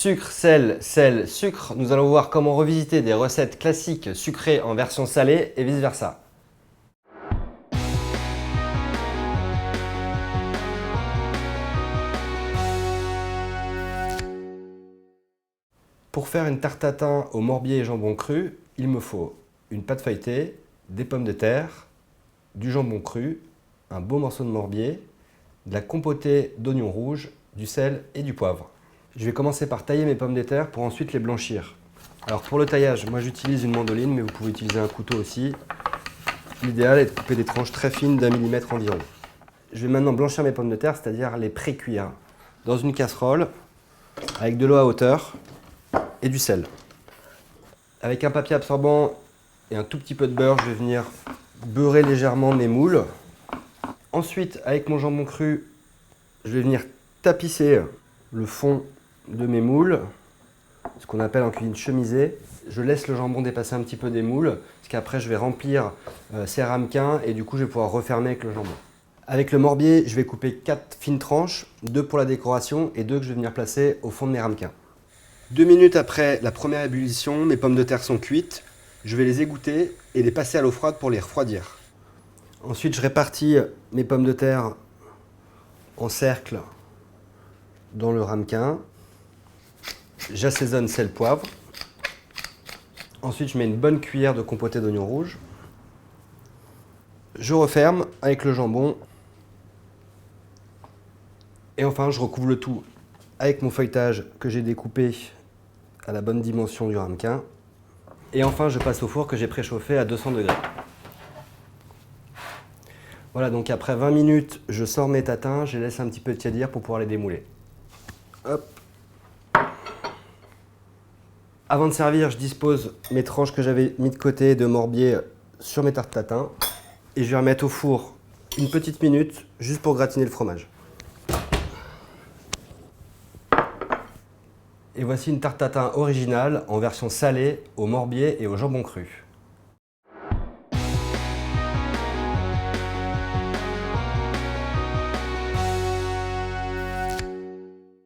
Sucre, sel, sel, sucre. Nous allons voir comment revisiter des recettes classiques sucrées en version salée et vice versa. Pour faire une tarte tatin au morbier et jambon cru, il me faut une pâte feuilletée, des pommes de terre, du jambon cru, un beau morceau de morbier, de la compotée d'oignons rouges, du sel et du poivre. Je vais commencer par tailler mes pommes de terre pour ensuite les blanchir. Alors pour le taillage, moi j'utilise une mandoline, mais vous pouvez utiliser un couteau aussi. L'idéal est de couper des tranches très fines d'1 millimètre environ. Je vais maintenant blanchir mes pommes de terre, c'est-à-dire les pré-cuire dans une casserole avec de l'eau à hauteur et du sel. Avec un papier absorbant et un tout petit peu de beurre, je vais venir beurrer légèrement mes moules. Ensuite, avec mon jambon cru, je vais venir tapisser le fond de mes moules, ce qu'on appelle en cuisine chemiser. Je laisse le jambon dépasser un petit peu des moules, parce qu'après je vais remplir ces ramequins et du coup je vais pouvoir refermer avec le jambon. Avec le morbier, je vais couper 4 fines tranches, 2 pour la décoration et 2 que je vais venir placer au fond de mes ramequins. 2 minutes après la première ébullition, mes pommes de terre sont cuites. Je vais les égoutter et les passer à l'eau froide pour les refroidir. Ensuite, je répartis mes pommes de terre en cercle dans le ramequin. J'assaisonne sel, poivre. Ensuite, je mets une bonne cuillère de compotée d'oignons rouges. Je referme avec le jambon. Et enfin, je recouvre le tout avec mon feuilletage que j'ai découpé à la bonne dimension du ramequin. Et enfin, je passe au four que j'ai préchauffé à 200 degrés. Voilà, donc après 20 minutes, je sors mes tatins, je les laisse un petit peu tiédir pour pouvoir les démouler. Hop. Avant de servir, je dispose mes tranches que j'avais mis de côté de morbier sur mes tartes tatin. Et je vais remettre au four une petite minute, juste pour gratiner le fromage. Et voici une tarte tatin originale en version salée au morbier et au jambon cru.